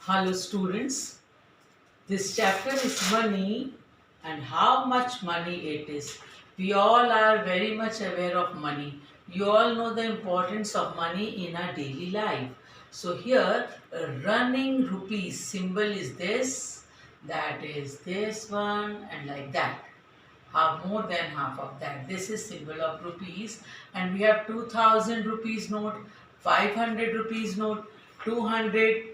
Hello students, this chapter is money and how much money it is. We all are very much aware of money. You all know the importance of money in our daily life. So here a running rupees symbol is this, that is this one and like that. Have more than half of that. This is symbol of rupees and we have 2000 rupees note, 500 rupees note, 200,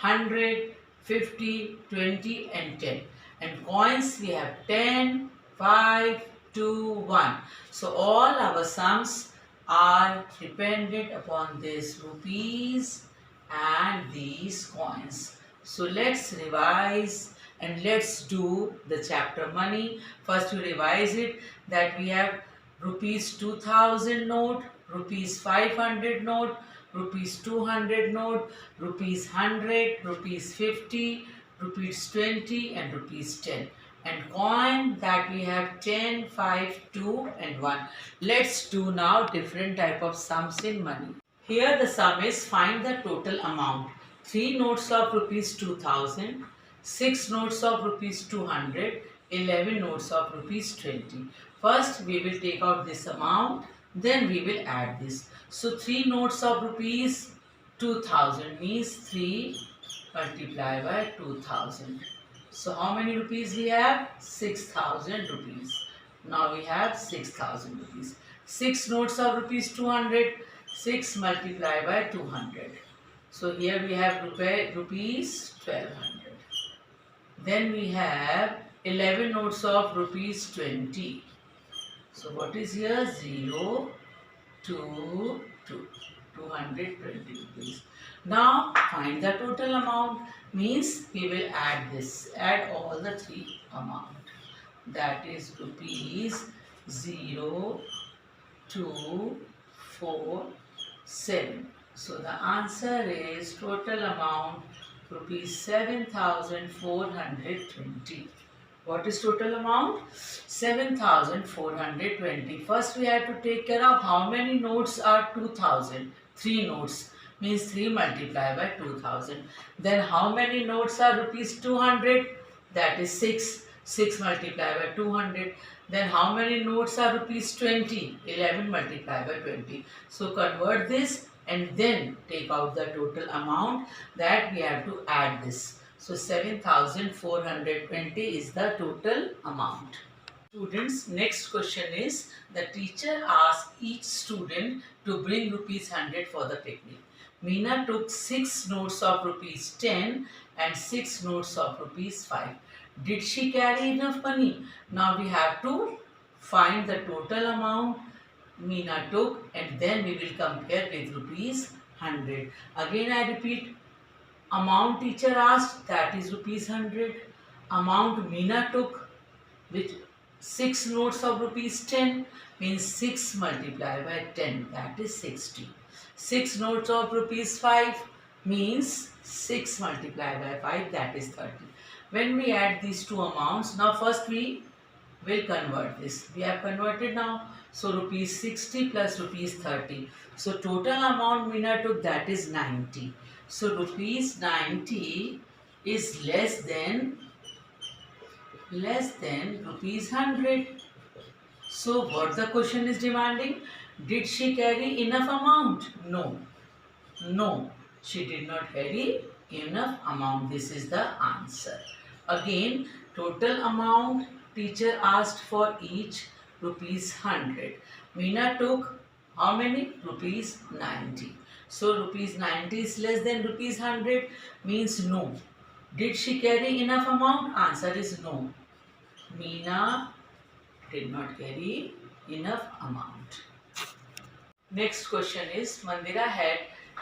100, 50, 20 and 10. And coins we have 10, 5, 2, 1. So all our sums are dependent upon these rupees and these coins. So let's revise and let's do the chapter money. First we revise it that we have rupees 2000 note, rupees 500 note, rupees 200 note, rupees 100, rupees 50, rupees 20 and rupees 10. And coin that we have 10, 5, 2 and 1. Let's do now different type of sums in money. Here the sum is find the total amount. 3 notes of rupees 2000, 6 notes of rupees 200, 11 notes of rupees 20. First we will take out this amount, then we will add this. So 3 notes of rupees 2000 means 3 multiplied by 2000. So how many rupees we have? 6000 rupees. Now we have 6000 rupees. 6 notes of rupees 200, 6 multiplied by 200. So here we have rupees 1200. Then we have 11 notes of rupees 20. So what is here? 0, 2, 2. 220 rupees. Now find the total amount means we will add this. Add all the three amount. That is rupees 0, 2, 4, 7. So the answer is total amount rupees 7420. What is total amount? 7420. First we have to take care of how many notes are 2000. 3 notes means 3 multiplied by 2000. Then how many notes are rupees 200? That is 6. 6 multiplied by 200. Then how many notes are rupees 20? 11 multiplied by 20. So convert this and then take out the total amount that we have to add this. So 7420 is the total amount. Students, next question is the teacher asked each student to bring rupees 100 for the picnic. Meena took 6 notes of rupees 10 and 6 notes of rupees 5. Did she carry enough money? Now we have to find the total amount Meena took and then we will compare with rupees 100. Again I repeat, amount teacher asked, that is rupees 100. Amount Meena took, which 6 notes of rupees 10 means 6 multiplied by 10, that is 60. 6 notes of rupees 5 means 6 multiplied by 5, that is 30. When we add these two amounts, now first we will convert this. We have converted now. So rupees 60 plus rupees 30. So total amount Meena took, that is 90. So rupees 90 is less than rupees 100. So what the question is demanding? Did she carry enough amount? No. No, she did not carry enough amount. This is the answer. Again, total amount teacher asked for each rupees 100. Meena took how many? Rupees 90. So rupees 90 is less than rupees 100 means no. Did she carry enough amount? Answer is no. Meena did not carry enough amount. Next question is Mandira had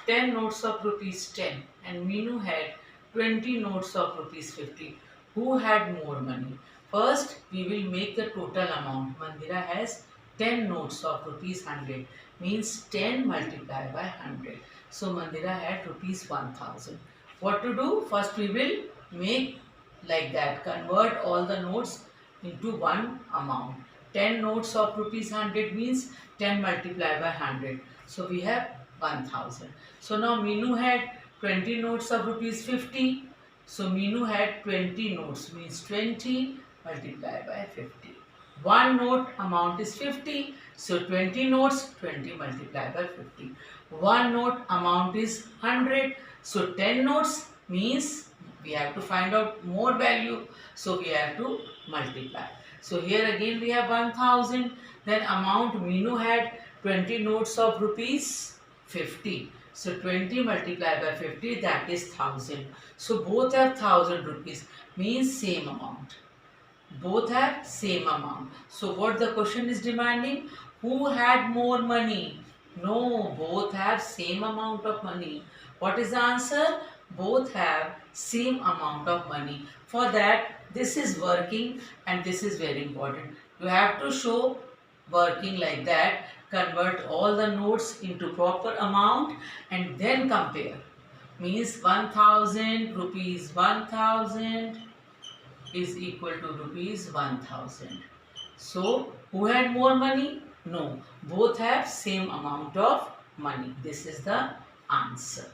10 notes of rupees 10 and Meenu had 20 notes of rupees 50. Who had more money? First, we will make the total amount. Mandira has 10 notes of rupees 100 means 10 multiplied by 100. So Mandira had rupees 1000. What to do? First we will make like that. Convert all the notes into one amount. 10 notes of rupees 100 means 10 multiplied by 100. So we have 1000. So now Meenu had 20 notes of rupees 50. So Meenu had 20 notes, means 20 multiplied by 50. One note amount is 50. So 20 notes, 20 multiplied by 50. One note amount is 100. So 10 notes means we have to find out more value. So we have to multiply. So here again we have 1000. Then amount Meenu had 20 notes of rupees 50. So 20 multiplied by 50, that is 1000. So both have 1000 rupees, means same amount. Both have same amount. So what the question is demanding? Who had more money? No, both have same amount of money. What is the answer? Both have same amount of money. For that, this is working and this is very important. You have to show working like that. Convert all the notes into proper amount and then compare. Means 1000 rupees 1000 is equal to rupees 1000. So, who had more money? No, both have same amount of money. This is the answer.